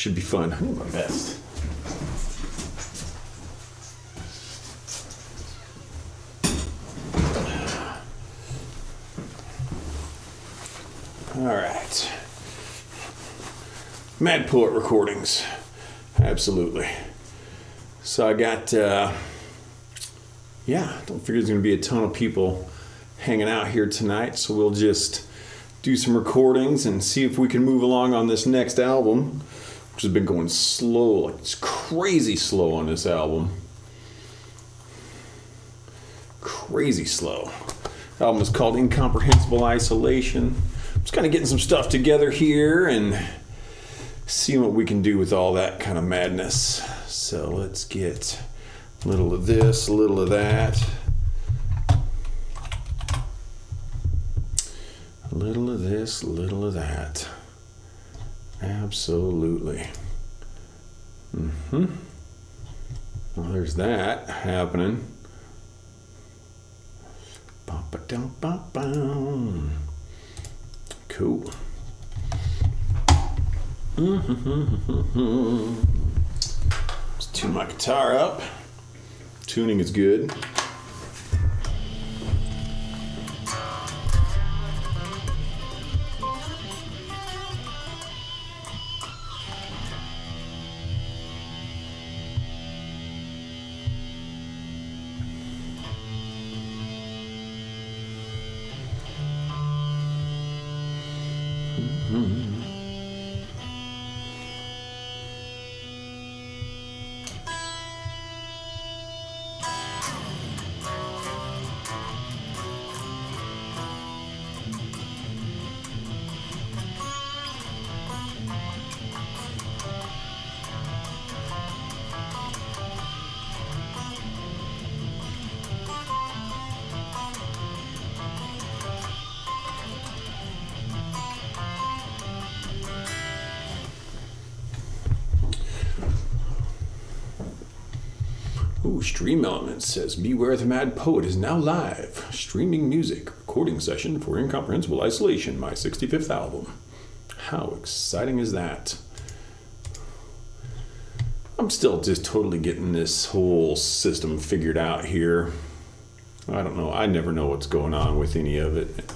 Should be fun. I need my vest. All right. Mad Poet recordings. Absolutely. So I got, don't figure there's going to be a ton of people hanging out here tonight. So we'll just do some recordings and see if we can move along on this next album, which has been going slow. Like, it's crazy slow on this album. Crazy slow. The album is called Incomprehensible Isolation. Just kind of getting some stuff together here and seeing what we can do with all that kind of madness. So let's get a little of this, a little of that. A little of this, a little of that. Absolutely. Well, there's that happening. Ba-ba-dum-ba-bum. Cool. Let's tune my guitar up. Tuning is good. Ooh, Stream Elements says, Beware the Mad Poet is now live. Streaming music, recording session for Incomprehensible Isolation, my 65th album. How exciting is that? I'm still just totally getting this whole system figured out here. I don't know. I never know what's going on with any of it.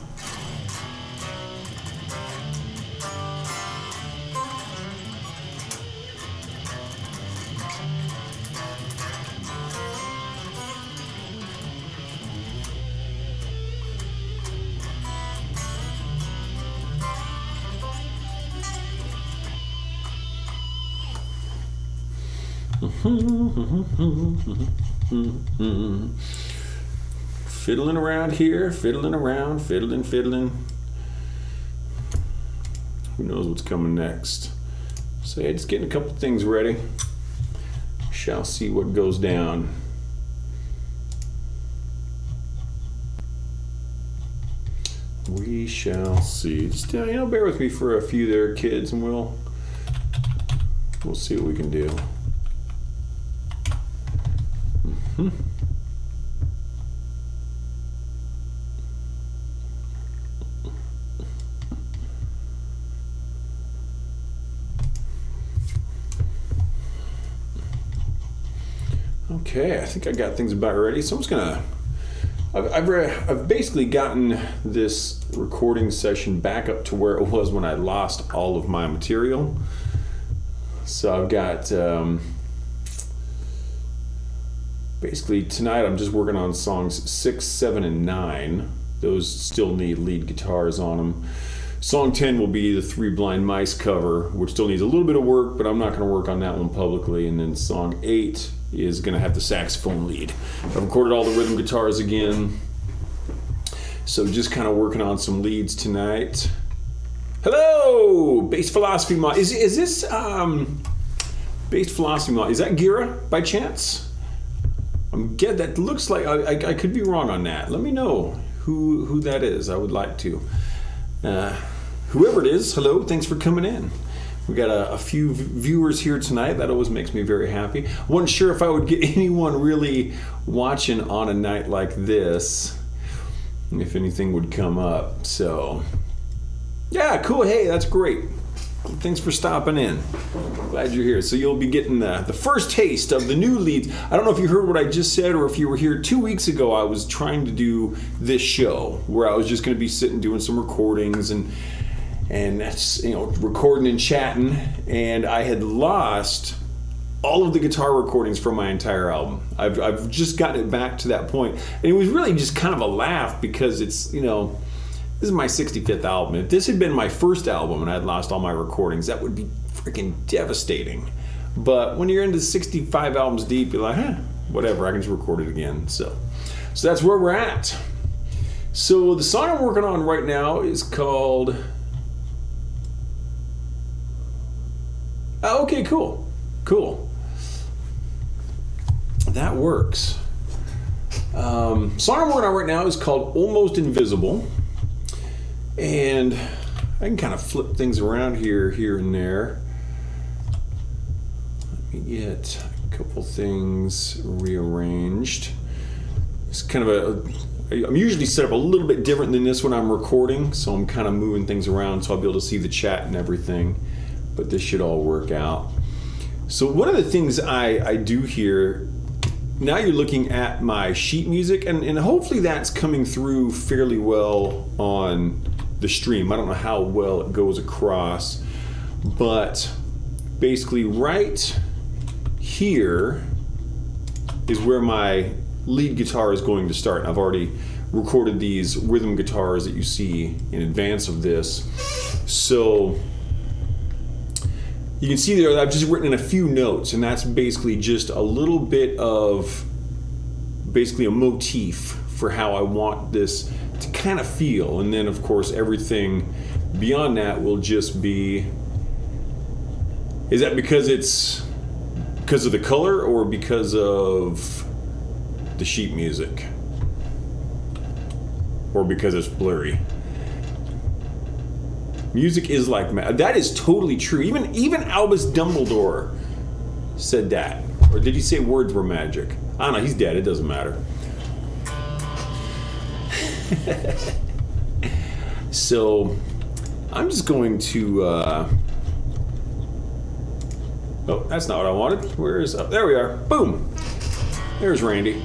Fiddling around here, fiddling around, fiddling. Who knows what's coming next? So yeah, just getting a couple things ready. Shall see what goes down. We shall see. Just bear with me for a few there, kids, and we'll see what we can do. Okay, I think I got things about ready. So I'm just gonna. I've basically gotten this recording session back up to where it was when I lost all of my material. So I've got. Basically, tonight I'm just working on songs 6, 7, and 9. Those still need lead guitars on them. Song 10 will be the Three Blind Mice cover, which still needs a little bit of work, but I'm not going to work on that one publicly. And then song 8 is going to have the saxophone lead. I've recorded all the rhythm guitars again. So just kind of working on some leads tonight. Hello! Bass Philosophy Mod. Is this Bass Philosophy Mod? Is that Gira by chance? That looks like I could be wrong on that. Let me know who that is. I would like to. Whoever it is, hello, thanks for coming in. We got a few viewers here tonight. That always makes me very happy. Wasn't sure if I would get anyone really watching on a night like this, if anything would come up. So, yeah, cool. Hey, that's great. Thanks for stopping in. Glad you're here. So you'll be getting the first taste of the new leads. I don't know if you heard what I just said or if you were here 2 weeks ago. I was trying to do this show where I was just going to be sitting doing some recordings and that's, recording and chatting, and I had lost all of the guitar recordings from my entire album. I've just gotten it back to that point, and it was really just kind of a laugh because it's, this is my 65th album. If this had been my first album and I'd lost all my recordings, that would be freaking devastating. But when you're into 65 albums deep, you're like, whatever, I can just record it again. So that's where we're at. So the song I'm working on right now is called... Oh, okay, cool. That works. Song I'm working on right now is called Almost Invisible. And I can kind of flip things around here and there. Let me get a couple things rearranged. It's kind of I'm usually set up a little bit different than this when I'm recording, so I'm kind of moving things around so I'll be able to see the chat and everything. But this should all work out. So one of the things I do here, now you're looking at my sheet music, and hopefully that's coming through fairly well on the stream. I don't know how well it goes across, but basically right here is where my lead guitar is going to start. I've already recorded these rhythm guitars that you see in advance of this. So you can see there I've just written in a few notes, and that's basically just a little bit of basically a motif for how I want this to kind of feel. And then of course everything beyond that will just be, is that because of the color or because of the sheet music? Or because it's blurry? Music is like magic. That is totally true. Even Albus Dumbledore said that. Or did he say words were magic? I don't know. He's dead. It doesn't matter. So I'm just going to. Oh, that's not what I wanted. Where is? Oh, there we are. Boom. There's Randy.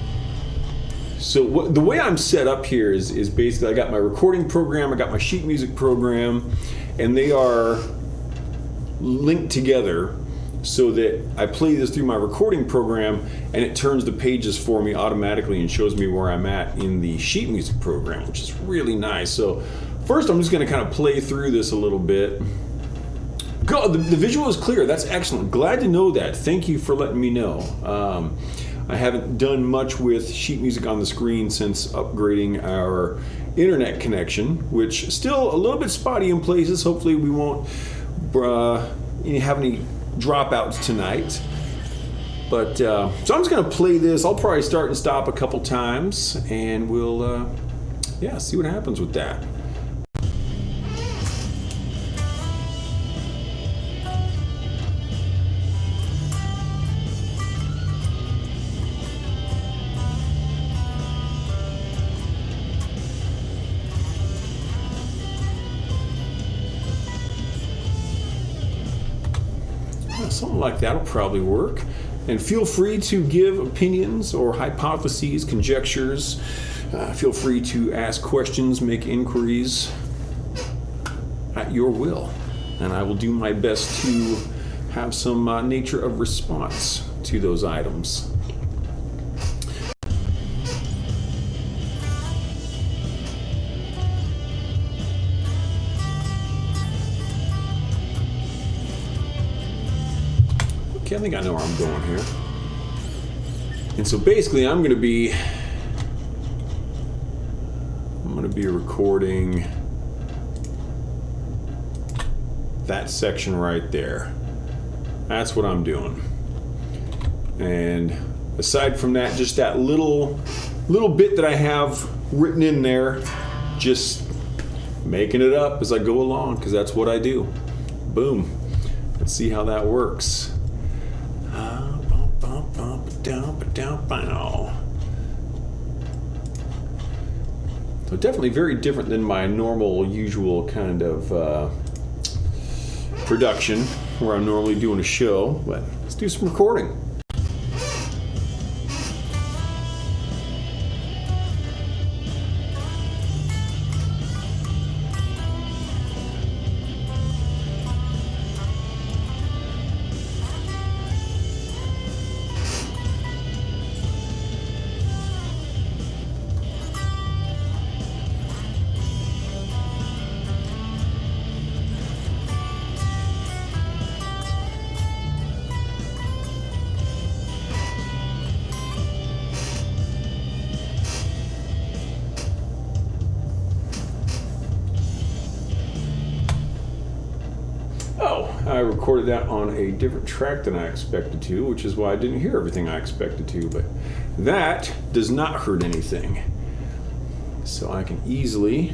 So the way I'm set up here is basically I got my recording program, I got my sheet music program, and they are linked together so that I play this through my recording program and it turns the pages for me automatically and shows me where I'm at in the sheet music program, which is really nice. So first I'm just going to kind of play through this a little bit. The visual is clear. That's excellent. Glad to know that. Thank you for letting me know. I haven't done much with sheet music on the screen since upgrading our internet connection, which is still a little bit spotty in places. Hopefully we won't have any dropouts tonight. But so I'm just going to play this. I'll probably start and stop a couple times, and we'll see what happens with that. Something like that'll probably work. And feel free to give opinions or hypotheses, conjectures. Feel free to ask questions, make inquiries at your will. And I will do my best to have some nature of response to those items. I think I know where I'm going here. And so basically I'm going to be recording that section right there. That's what I'm doing. And aside from that, just that little bit that I have written in there, just making it up as I go along, because that's what I do. Boom. Let's see how that works. So definitely very different than my normal, usual kind of production where I'm normally doing a show, but let's do some recording. I recorded that on a different track than I expected to, which is why I didn't hear everything I expected to, but that does not hurt anything. So I can easily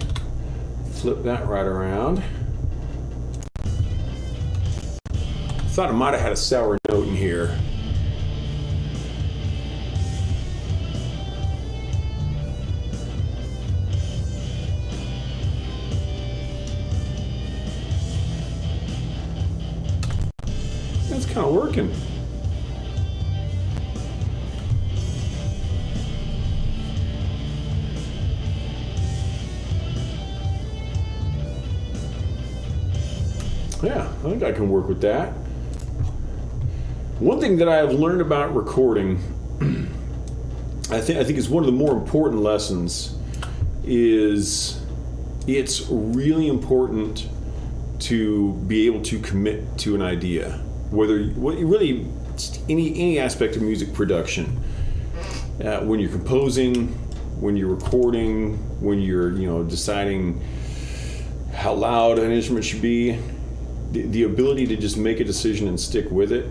flip that right around. Thought I might have had a sour note in here. That's kind of working. Yeah, I think I can work with that. One thing that I have learned about recording, I think is one of the more important lessons, is it's really important to be able to commit to an idea. Really any aspect of music production, when you're composing, when you're recording, when you're deciding how loud an instrument should be, the ability to just make a decision and stick with it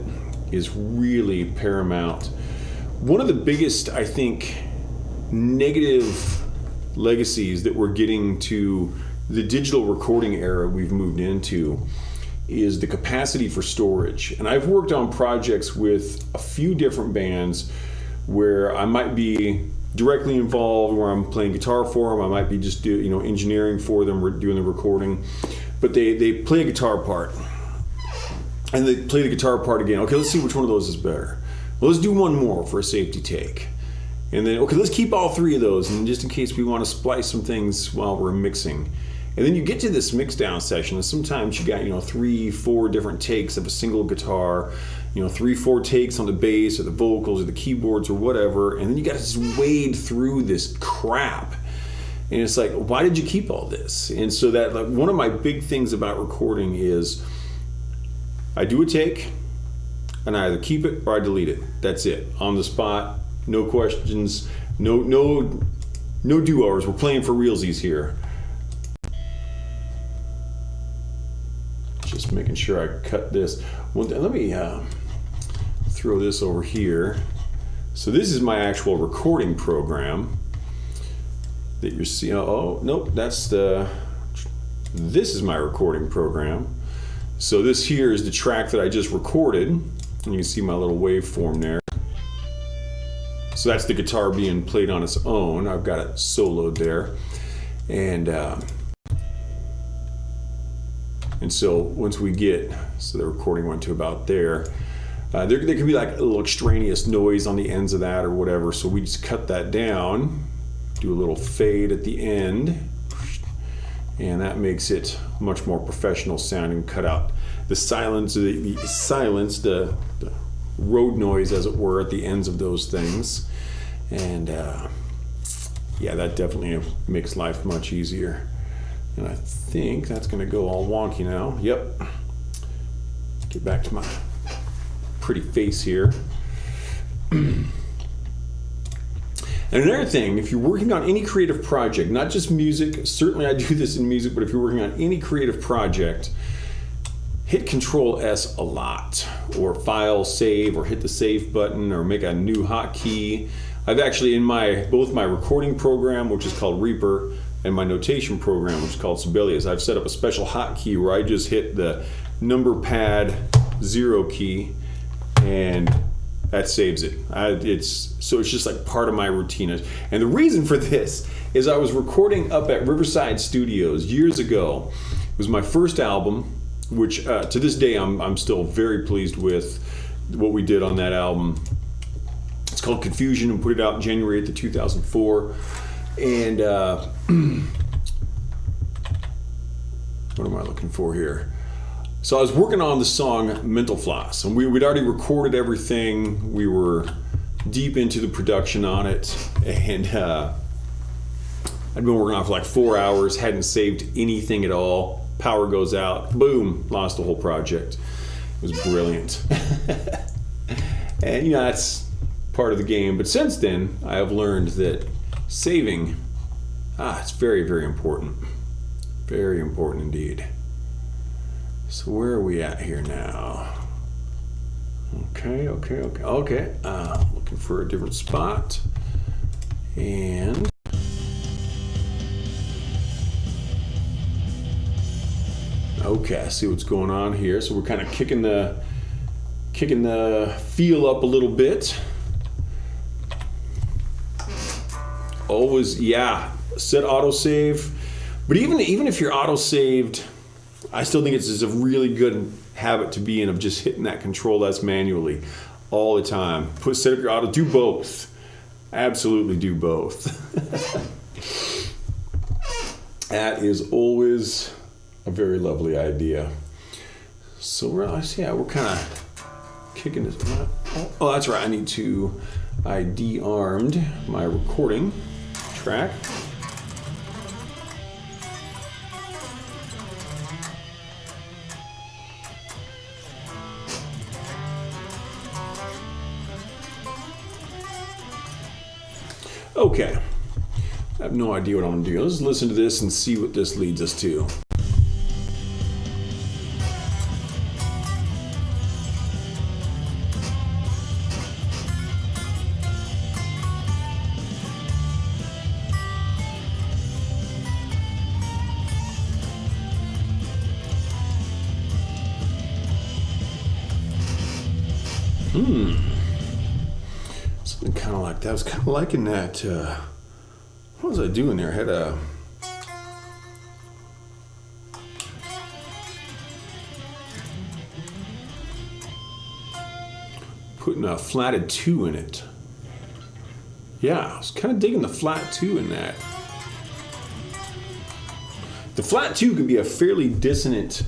is really paramount. One of the biggest, I think, negative legacies that we're getting to the digital recording era we've moved into is the capacity for storage. And I've worked on projects with a few different bands where I might be directly involved, where I'm playing guitar for them, I might be just engineering for them, doing the recording, but they play a guitar part and they play the guitar part again. Okay, let's see which one of those is better. Well, let's do one more for a safety take. And then, okay, let's keep all three of those, and just in case we want to splice some things while we're mixing. And then you get to this mix down session, and sometimes you got 3-4 different takes of a single guitar, 3-4 takes on the bass or the vocals or the keyboards or whatever, and then you got to just wade through this crap. And it's like, why did you keep all this? And so that, like, one of my big things about recording is I do a take, and I either keep it or I delete it. That's it, on the spot, no questions, no do-overs. We're playing for realsies here. Just making sure I cut this. Well, let me throw this over here. So this is my actual recording program that you're seeing. Oh, nope, this is my recording program. So this here is the track that I just recorded. And you can see my little waveform there. So that's the guitar being played on its own. I've got it soloed there. And so once we get, so the recording went to about there, there can be like a little extraneous noise on the ends of that or whatever, so we just cut that down, do a little fade at the end, and that makes it much more professional sounding. Cut out the silence, the road noise, as it were, at the ends of those things. And yeah, that definitely makes life much easier. And I think that's going to go all wonky now. Yep. Get back to my pretty face here. And another thing, if you're working on any creative project, not just music, certainly I do this in music, but if you're working on any creative project, hit Control S a lot, or file save, or hit the save button, or make a new hotkey. I've actually, in both my recording program, which is called Reaper, and my notation program, which is called Sibelius, I've set up a special hotkey where I just hit the number pad 0 key, and that saves it. It's just like part of my routine. And the reason for this is I was recording up at Riverside Studios years ago. It was my first album, which to this day I'm still very pleased with what we did on that album. It's called Confusion, and put it out in January 8th, 2004. And what am I looking for here? So I was working on the song Mental Floss, and we'd already recorded everything. We were deep into the production on it, and I'd been working on it for like 4 hours, hadn't saved anything at all. Power goes out, boom, lost the whole project. It was brilliant. And that's part of the game. But since then, I have learned that saving, it's very, very important. Very important indeed. So where are we at here now? Okay. Looking for a different spot. And okay, I see what's going on here. So we're kind of kicking the feel up a little bit. Always, set autosave. But even if you're auto-saved, I still think it's just a really good habit to be in, of just hitting that Control S manually all the time. Set up your auto, do both. Absolutely do both. That is always a very lovely idea. So we're kind of kicking this. Oh, that's right. I de-armed my recording track. Okay, I have no idea what I'm gonna do. Let's listen to this and see what this leads us to. Something kind of like that. I was kind of liking that. What was I doing there? I had putting a flatted 2 in it. Yeah, I was kind of digging the flat 2 in that. The flat 2 can be a fairly dissonant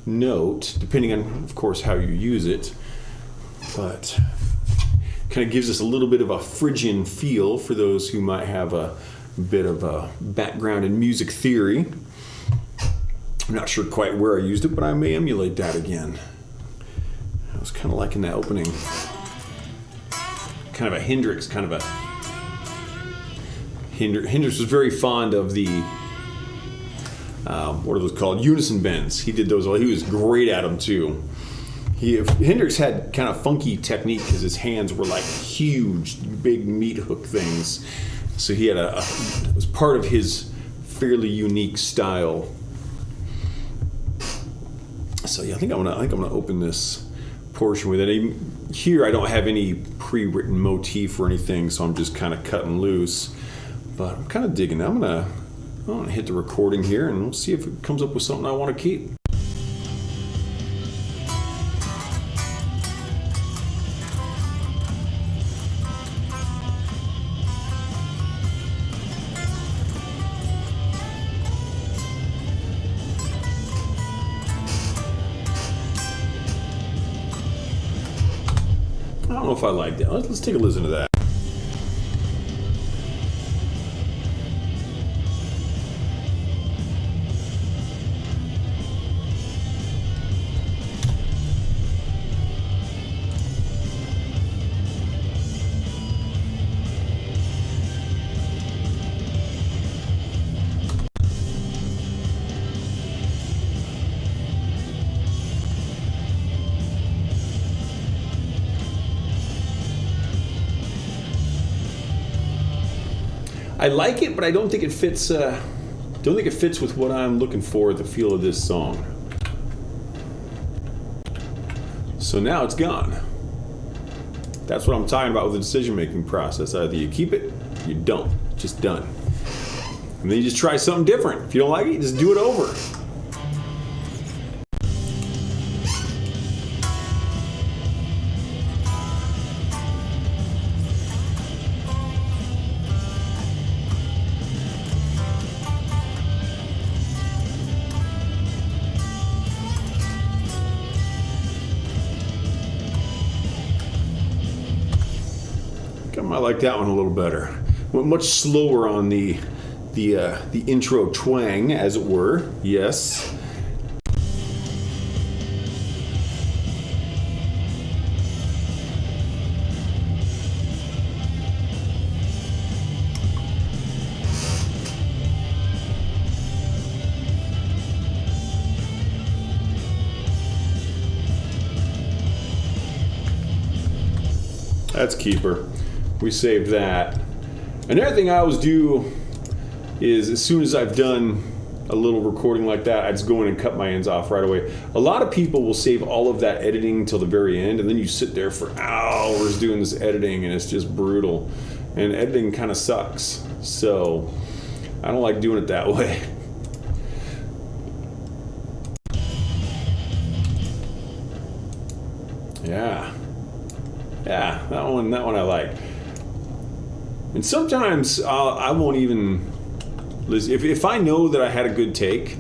note, depending on, of course, how you use it. But kind of gives us a little bit of a Phrygian feel for those who might have a bit of a background in music theory. I'm not sure quite where I used it, but I may emulate that again. I was kind of liking that opening. Kind of a Hendrix, Hendrix was very fond of the, what are those called? Unison bends. He did those, he was great at them too. Hendrix had kind of funky technique because his hands were like huge, big meat hook things. So he had it was part of his fairly unique style. So yeah, I think I'm gonna open this portion with it. Here I don't have any pre-written motif or anything, so I'm just kind of cutting loose. But I'm kind of digging it. I'm gonna hit the recording here, and we'll see if it comes up with something I want to keep. I don't know if I like that. Let's take a listen to that. I like it, but I don't think it fits. Don't think it fits with what I'm looking for, the feel of this song. So now it's gone. That's what I'm talking about with the decision-making process. Either you keep it, you don't. Just done. And then you just try something different. If you don't like it, you just do it over. I like that one a little better. Went much slower on the intro twang, as it were. Yes. That's keeper. We saved that. Another thing I always do is, as soon as I've done a little recording like that, I just go in and cut my ends off right away. A lot of people will save all of that editing till the very end, and then you sit there for hours doing this editing, and it's just brutal. And editing kind of sucks. So I don't like doing it that way. Yeah, that one I like. And sometimes I won't even listen. If I know that I had a good take,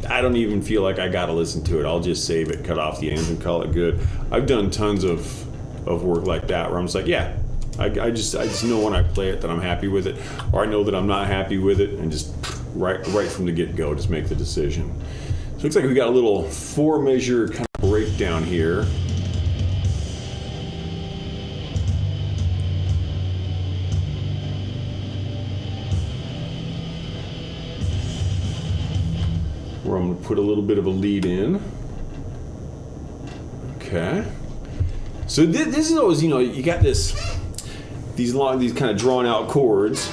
I don't even feel like I gotta listen to it. I'll just save it, cut off the ends, and call it good. I've done tons of work like that where I'm just like, yeah, I just know when I play it that I'm happy with it, or I know that I'm not happy with it, and just right from the get-go, just make the decision. So it looks like we got a little 4-measure kind of breakdown here. Where I'm going to put a little bit of a lead in. Okay. So this is always, you got these kind of drawn out chords.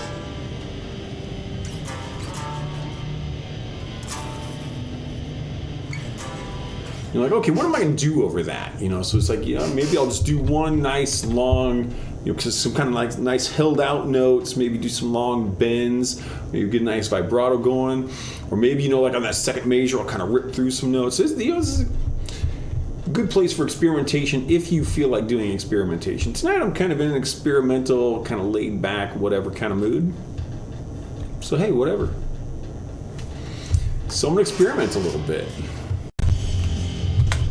You're like, okay, what am I going to do over that? So it's like, maybe I'll just do one nice long, some kind of nice held out notes, maybe do some long bends, maybe get a nice vibrato going, or maybe, like on that second measure, I'll kind of rip through some notes. This is a good place for experimentation if you feel like doing experimentation. Tonight I'm kind of in an experimental, kind of laid back, whatever kind of mood. So hey, whatever. So I'm gonna experiment a little bit.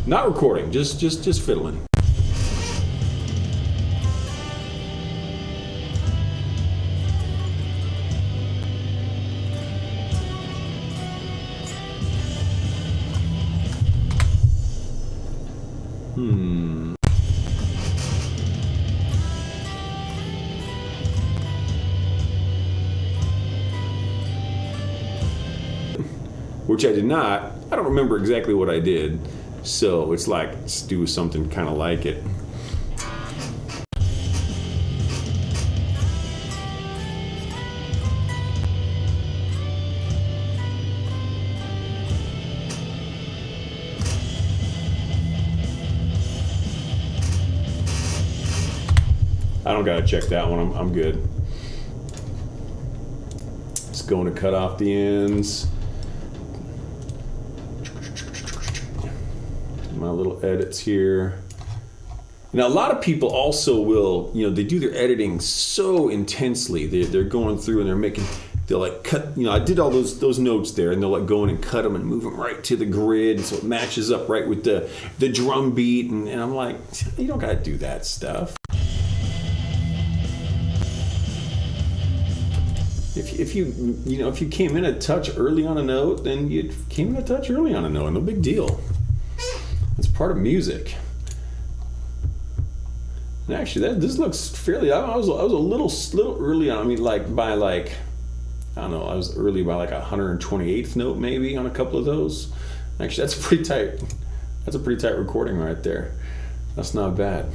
Not recording, just fiddling. Which I did not. I don't remember exactly what I did. So it's like, let's do something kind of like it. I don't gotta check that one, I'm good. Just going to cut off the ends. My little edits here. Now a lot of people also will, they do their editing so intensely. They're going through and they'll like cut, I did all those notes there, and they'll like go in and cut them and move them right to the grid, so it matches up right with the drum beat, and I'm like, you don't gotta do that stuff. If you came in a touch early on a note, then you came in a touch early on a note, no big deal. It's part of music. And actually, this looks fairly. I was a little early on. I mean, I was early by like 128th note maybe on a couple of those. Actually, that's pretty tight. That's a pretty tight recording right there. That's not bad.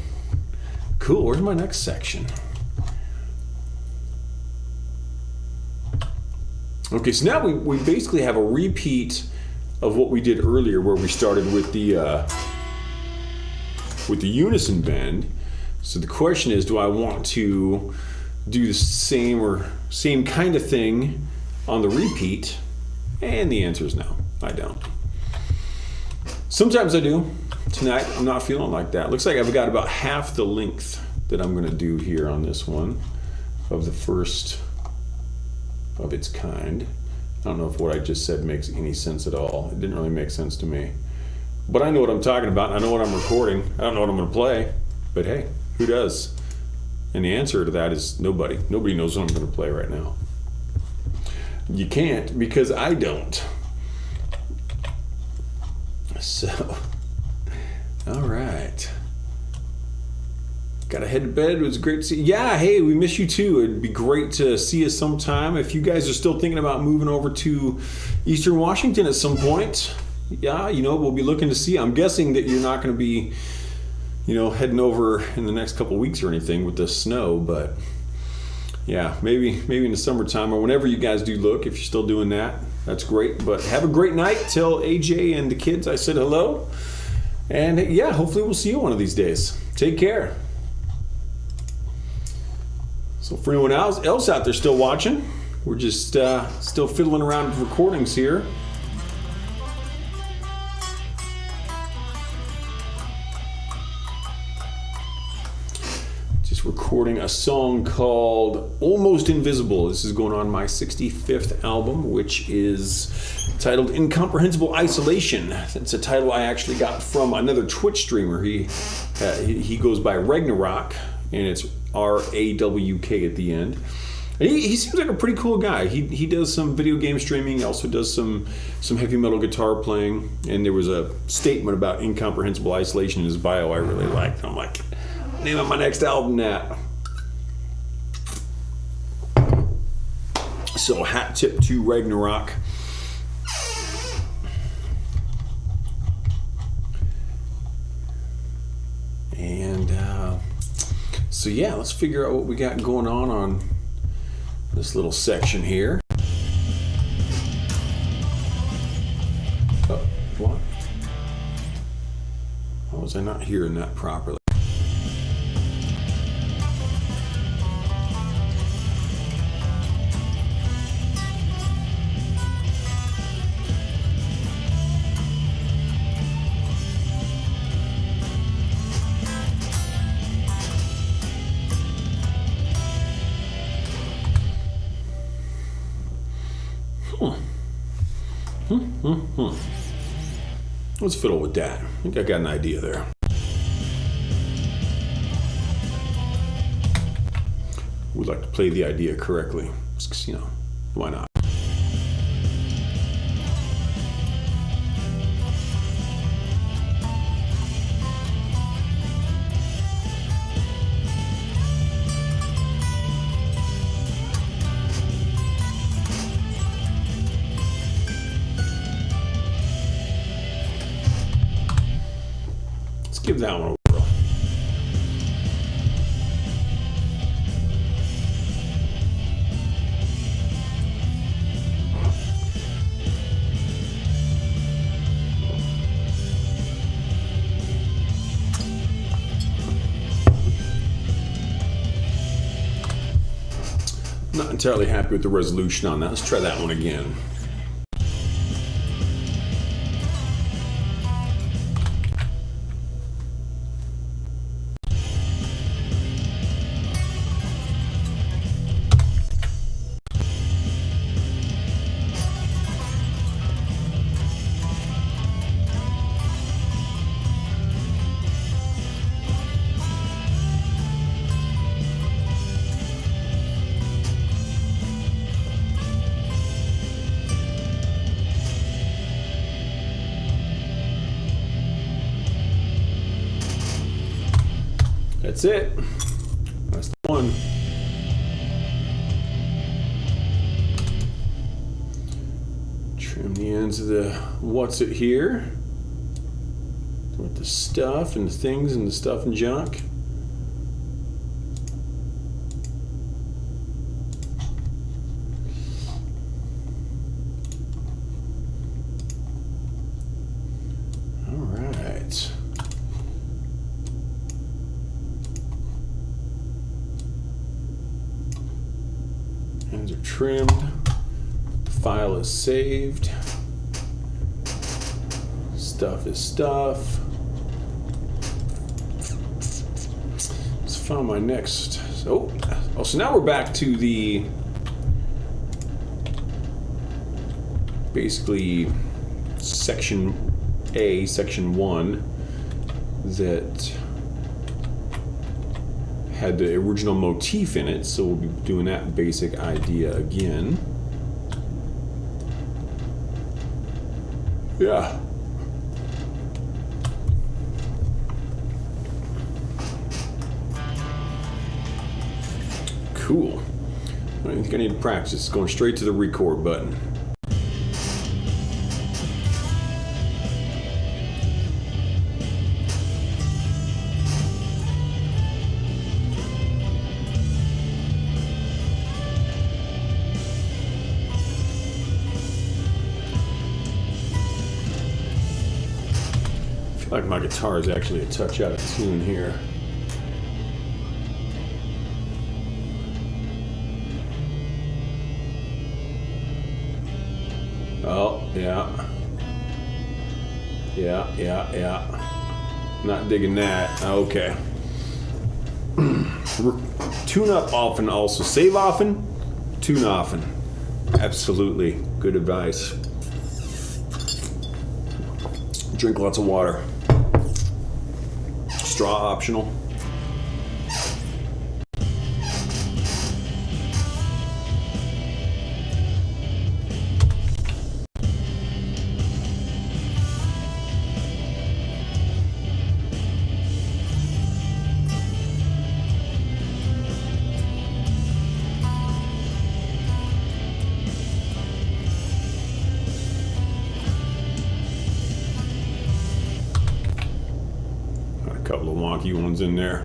Cool. Where's my next section? Okay, so now we basically have a repeat of what we did earlier, where we started with the unison bend. So the question is, do I want to do the same kind of thing on the repeat? And the answer is no, I don't. Sometimes I do. Tonight I'm not feeling like that. Looks like I've got about half the length that I'm going to do here on this one of the first of its kind. I don't know if what I just said makes any sense at all. It didn't really make sense to me. But I know what I'm talking about, and I know what I'm recording. I don't know what I'm going to play, but hey, who does? And the answer to that is nobody. Nobody knows what I'm going to play right now. You can't, because I don't. So, all right. Got to head to bed. It was great to see you. Yeah, hey, we miss you too. It'd be great to see you sometime. If you guys are still thinking about moving over to Eastern Washington at some point, yeah, we'll be looking to see you. I'm guessing that you're not going to be, heading over in the next couple weeks or anything with the snow, but yeah, maybe in the summertime or whenever you guys do look, if you're still doing that, that's great. But have a great night. Tell AJ and the kids I said hello. And yeah, hopefully we'll see you one of these days. Take care. So for anyone else out there still watching, we're just still fiddling around with recordings here. Just recording a song called Almost Invisible. This is going on my 65th album, which is titled Incomprehensible Isolation. It's a title I actually got from another Twitch streamer. He goes by Ragnarok, and it's R-A-W-K at the end. And he seems like a pretty cool guy. He does some video game streaming. He also does some heavy metal guitar playing. And there was a statement about incomprehensible isolation in his bio I really liked. I'm like, name of my next album that. So hat tip to Ragnarok. And so yeah, let's figure out what we got going on this little section here. Oh, what? How was I not hearing that properly? Let's fiddle with that. I think I got an idea there. We'd like to play the idea correctly. Just, why not? Give that one a whirl. Not entirely happy with the resolution on that. Let's try that one again. That's it. That's the one. Trim the ends of the what's it here with the stuff and the things and the stuff and junk. All right. Ends are trimmed. The file is saved. Stuff is stuff. Let's find my next. So now we're back to the basically section A, section 1 that had the original motif in it, so we'll be doing that basic idea again. Yeah. Cool. I don't think I need to practice. Going straight to the record button. I feel like my guitar is actually a touch out of tune here. Oh, yeah. Not digging that. Okay. Tune up often also. Save often, tune often. Absolutely. Good advice. Drink lots of water. Straw optional. Couple of wonky ones in there.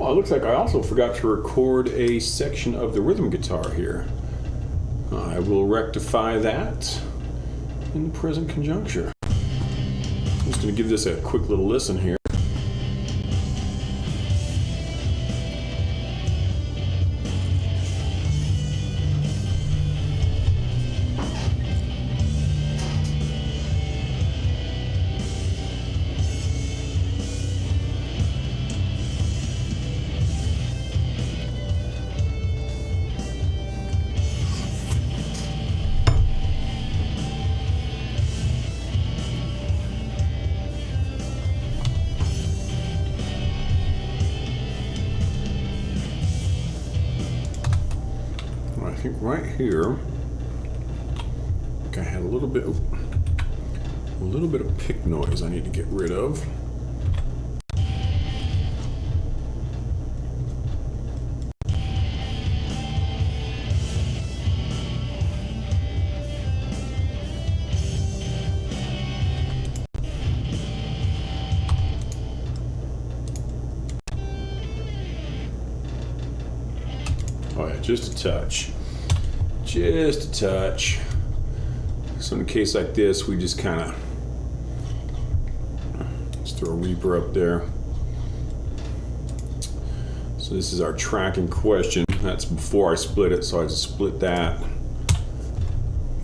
Oh, it looks like I also forgot to record a section of the rhythm guitar here. I will rectify that in the present conjuncture. I'm just going to give this a quick little listen here. I think right here, I had a little bit of pick noise I need to get rid of. Oh yeah, just a touch. Just a touch. So in a case like this, we just kind of just throw a Reaper up there. So this is our track in question. That's before I split it, so I just split that.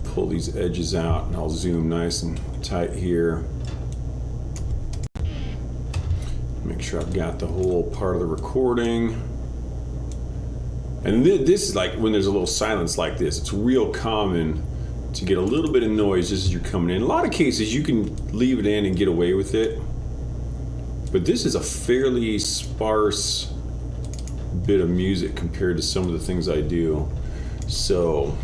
Pull these edges out, and I'll zoom nice and tight here. Make sure I've got the whole part of the recording. And this is like when there's a little silence like this, it's real common to get a little bit of noise just as you're coming in. In a lot of cases, you can leave it in and get away with it. But this is a fairly sparse bit of music compared to some of the things I do. So,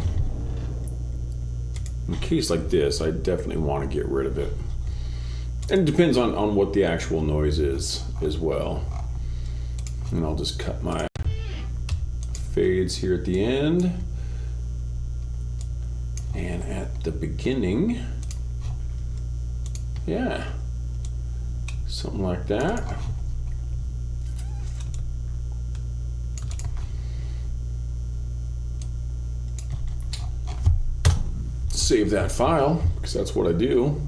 in a case like this, I definitely want to get rid of it. And it depends on what the actual noise is as well. And I'll just cut my fades here at the end and at the beginning. Yeah, something like that. save that file, because that's what I do.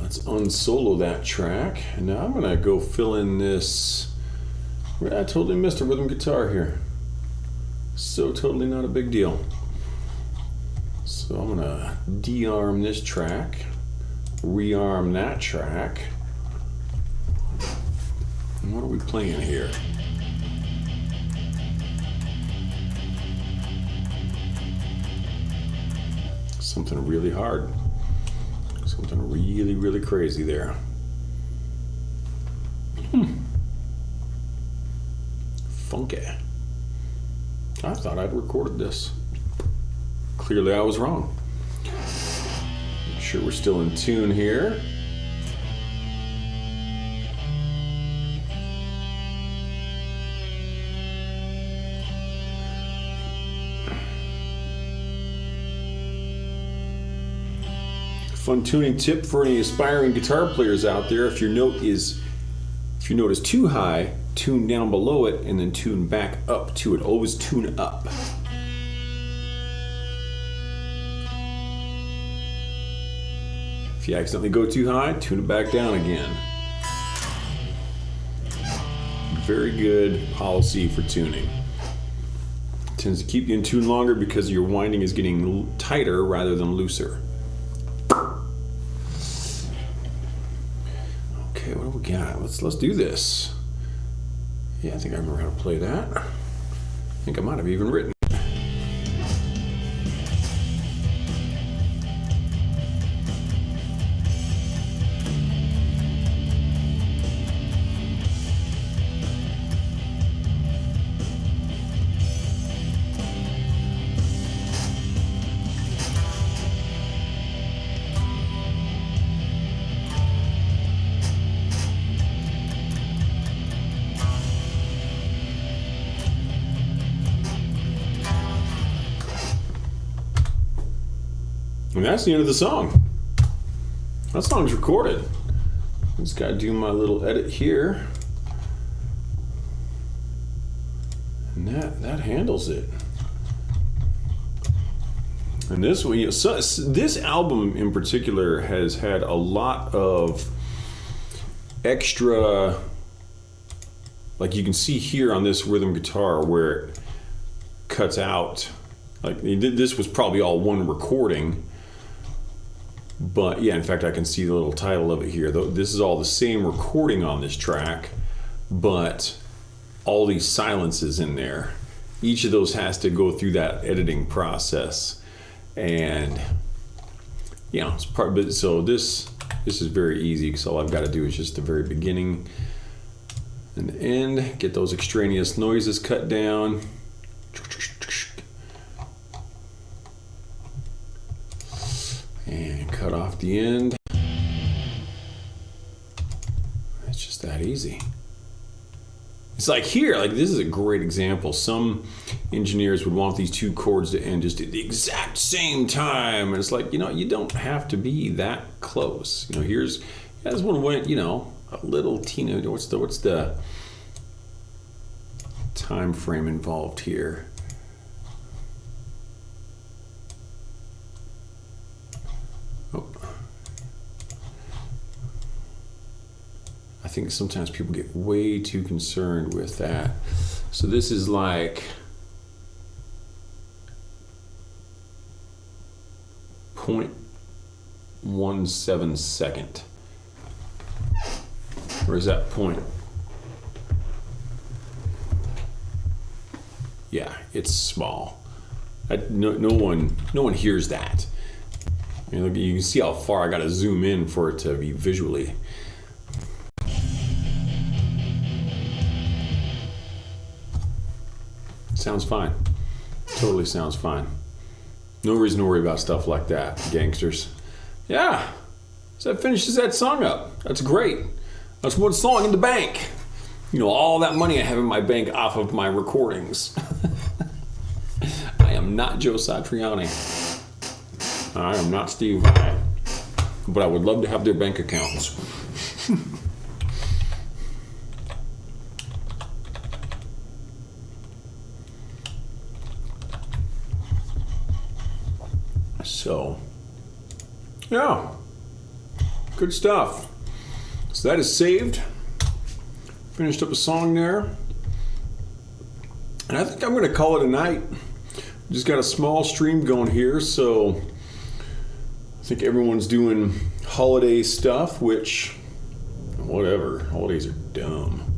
Let's unsolo that track. And now I'm going to go fill in this. I totally missed a rhythm guitar here. So totally not a big deal. So I'm going to de-arm this track, rearm that track. And what are we playing here? Something really hard. Something really, really crazy there. Funky. I thought I'd recorded this. Clearly I was wrong. Make sure we're still in tune here. Fun tuning tip for any aspiring guitar players out there: if your note is too high, tune down below it and then tune back up to it. Always tune up. If you accidentally go too high, tune it back down again. Very good policy for tuning. It tends to keep you in tune longer because your winding is getting tighter rather than looser. Okay, what do we got? Let's do this. Yeah, I think I remember how to play that. I think I might have even written. And that's the end of the song. That song's recorded. I just gotta do my little edit here. And that handles it. And this one, this album in particular has had a lot of extra, like you can see here on this rhythm guitar where it cuts out. Like this was probably all one recording. But yeah, in fact, I can see the little title of it here. This is all the same recording on this track, but all these silences in there. Each of those has to go through that editing process, and yeah, it's part. But so this is very easy because all I've got to do is just the very beginning and the end. Get those extraneous noises cut down. And cut off the end. It's just that easy. It's like here, like this is a great example. Some engineers would want these two chords to end just at the exact same time. And it's like, you don't have to be that close. Here's as one went, a little teeny. What's the time frame involved here? I think sometimes people get way too concerned with that. So this is like 0.17 second. Or is that point? Yeah, it's small. No one hears that. You can see how far I got to zoom in for it to be visually. Sounds fine. Totally sounds fine. No reason to worry about stuff like that, gangsters. Yeah, so that finishes that song up. That's great. That's one song in the bank. All that money I have in my bank off of my recordings. I am not Joe Satriani. I am not Steve Vai. But I would love to have their bank accounts. So, yeah, good stuff. So that is saved. Finished up a song there. And I think I'm going to call it a night. Just got a small stream going here, so I think everyone's doing holiday stuff, which, whatever, holidays are dumb.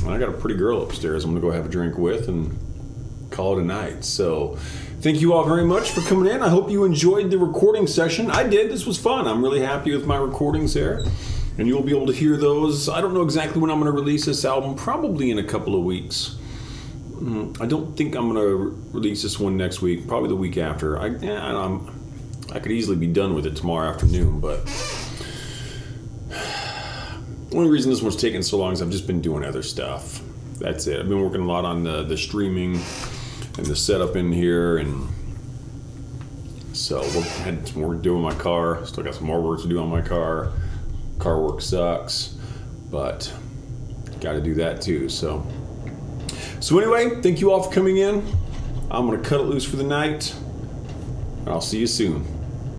I got a pretty girl upstairs I'm going to go have a drink with and call it a night. So thank you all very much for coming in. I hope you enjoyed the recording session. I did. This was fun. I'm really happy with my recordings there. And you'll be able to hear those. I don't know exactly when I'm going to release this album. Probably in a couple of weeks. I don't think I'm going to release this one next week. Probably the week after. I could easily be done with it tomorrow afternoon, but the only reason this one's taking so long is I've just been doing other stuff. That's it. I've been working a lot on the streaming and the setup in here, and so I had some work to do on my car. Still got some more work to do on my car. Car work sucks, but got to do that too. So anyway, thank you all for coming in. I'm going to cut it loose for the night, and I'll see you soon.